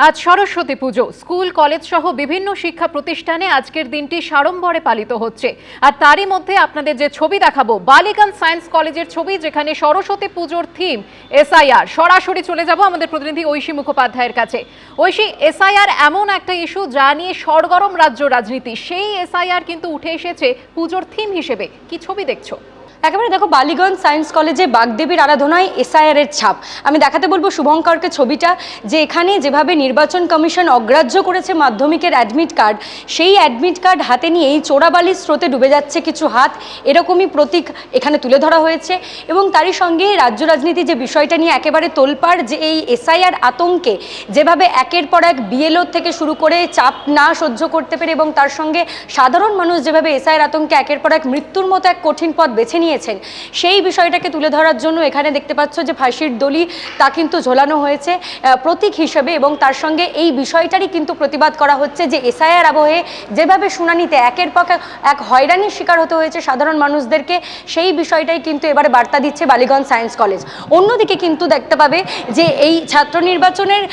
আজ সরস্বতী পুজো। School college সহ বিভিন্ন শিক্ষা প্রতিষ্ঠানে আজকের দিনটি সাড়ম্বরে পালিত হচ্ছে। আর তারই মধ্যে আপনাদের যে ছবি দেখাবো, বালিগঞ্জ সায়েন্স কলেজের ছবি, যেখানে সরস্বতী পুজোর থিম এসআইআর। সরাসরি চলে যাব আমাদের প্রতিনিধি ঐশী মুখোপাধ্যায়ের কাছে। ঐশী, এসআইআর এমন একটা ইস্যু যা নিয়ে সরগরম রাজ্য রাজনীতি, সেই এসআইআর কিন্তু উঠে এসেছে পুজোর থিম হিসেবে। কি ছবি দেখছো? একেবারে দেখো, বালিগঞ্জ সায়েন্স কলেজে বাগদেবীর আরাধনায় এসআইআর এর ছাপ। আমি দেখাতে বলবো শুভঙ্করকে ছবিটা, যে এখানে যেভাবে নির্বাচন কমিশন অগ্রাহ্য করেছে মাধ্যমিকের অ্যাডমিট কার্ড, সেই অ্যাডমিট কার্ড হাতে নিয়েই চোরাবালির স্রোতে ডুবে যাচ্ছে কিছু হাত, এরকমই প্রতীক এখানে তুলে ধরা হয়েছে। এবং তারই সঙ্গে রাজ্য রাজনীতি যে বিষয়টা নিয়ে একেবারে তোলপাড়, যে এই এসআইআর আতঙ্কে যেভাবে একের পর এক বিএলও থেকে শুরু করে চাপ না সহ্য করতে পেরে, এবং তার সঙ্গে সাধারণ মানুষ যেভাবে এসআইআর আতঙ্কে একের পর এক মৃত্যুর মতো এক কঠিন পথ বেছে নিয়েছেন, সেই বিষয়টাকে তুলে ধরার জন্য এখানে দেখতে পাচ্ছ যে ফাঁসির দড়ি তা কিন্তু ঝোলানো হয়েছে প্রতীক হিসেবে। এবং তার সঙ্গে এই বিষয়টারই কিন্তু প্রতিবাদ করা হচ্ছে যে এসআইআর আবহে যেভাবে শুনানিতে একের পর এক হয়রানির শিকার হতে হয়েছে সাধারণ মানুষদেরকে, সেই বিষয়টাই কিন্তু এবারে বার্তা দিচ্ছে বালিগঞ্জ সায়েন্স কলেজ। অন্যদিকে কিন্তু দেখতে পাবে যে এই ছাত্র নির্বাচনের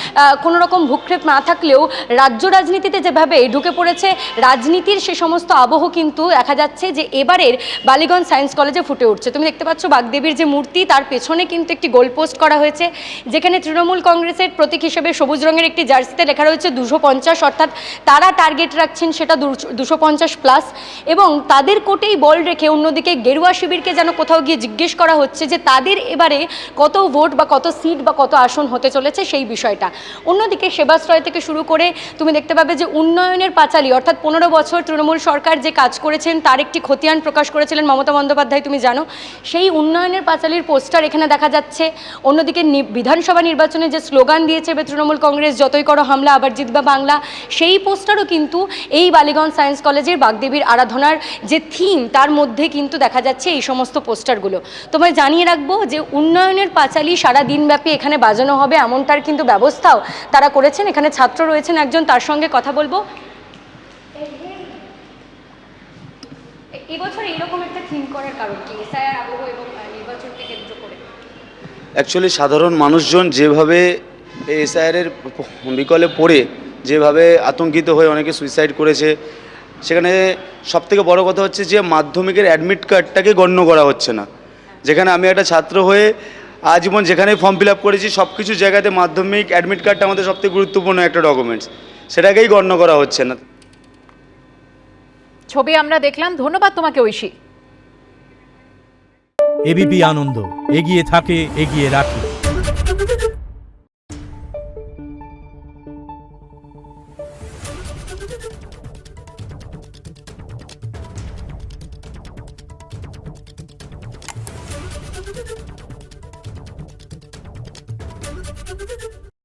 কোনো রকম ভূক্ষেপ না থাকলেও রাজ্য রাজনীতিতে যেভাবে ঢুকে পড়েছে রাজনীতির সে সমস্ত আবহ কিন্তু দেখা যাচ্ছে যে এবারের বালিগঞ্জ সায়েন্স কলেজে ফুটে উঠছে। তুমি দেখতে পাচ্ছ বাগদেবীর যে মূর্তি, তার পেছনে কিন্তু একটি গোল পোস্ট করা হয়েছে, যেখানে তৃণমূল কংগ্রেসের প্রতীক হিসেবে সবুজ রঙের একটি জার্সিতে লেখা রয়েছে 250, অর্থাৎ তারা টার্গেট রাখছেন সেটা 250+। এবং তাদের কোটেই বল রেখে অন্যদিকে গেরুয়া শিবিরকে যেন কোথাও গিয়ে জিজ্ঞেস করা হচ্ছে যে তাদের এবারে কত ভোট বা কত সিট বা কত আসন হতে চলেছে সেই বিষয়টা। অন্যদিকে সেবাশ্রয় থেকে শুরু করে তুমি দেখতে পাবে যে উন্নয়নের পাঁচালী, অর্থাৎ 15 বছর তৃণমূল সরকার যে কাজ করেছেন তার একটি খতিয়ান প্রকাশ করেছিলেন মমতা বন্দ্যোপাধ্যায়, তুমি জানো, সেই উন্নয়নের পাঁচালীর পোস্টার এখানে দেখা যাচ্ছে। অন্যদিকে বিধানসভা নির্বাচনে যে স্লোগান দিয়েছে তৃণমূল কংগ্রেস, যতই করো হামলা আবার জিতবা বাংলা, সেই পোস্টারও কিন্তু এই বালিগঞ্জ সায়েন্স কলেজের বাগদেবীর আরাধনার যে থিম তার মধ্যে কিন্তু দেখা যাচ্ছে এই সমস্ত পোস্টারগুলো। তোমায় জানিয়ে রাখবো যে উন্নয়নের পাঁচালী সারা দিনব্যাপী এখানে বাজানো হবে, এমনটার কিন্তু ব্যবস্থাও তারা করেছেন। এখানে ছাত্র রয়েছেন একজন, তার সঙ্গে কথা বলবো। এবছর এইরকম একটা থিম করার কারণ কি, এসআইআর আবহ এবং নির্বাচনকে কেন্দ্র করে? অ্যাকচুয়ালি সাধারণ মানুষজন যেভাবে এসআইআরের বিকলে পড়ে যেভাবে আতঙ্কিত হয়ে অনেকে সুইসাইড করেছে, সেখানে সবথেকে বড় কথা হচ্ছে যে মাধ্যমিকের অ্যাডমিট কার্ডটাকে গণ্য করা হচ্ছে না। যেখানে আমি একটা ছাত্র হয়ে আজীবন যেখানে ফর্ম ফিল আপ করেছি সব কিছু জায়গাতে মাধ্যমিক অ্যাডমিট কার্ডটা আমাদের সবথেকে গুরুত্বপূর্ণ একটা ডকুমেন্টস, সেটাকেই গণ্য করা হচ্ছে না। ছবি আমরা দেখলাম, ধন্যবাদ তোমাকে ঐশী। এবিপি আনন্দ, এগিয়ে থাকে, এগিয়ে রাখে।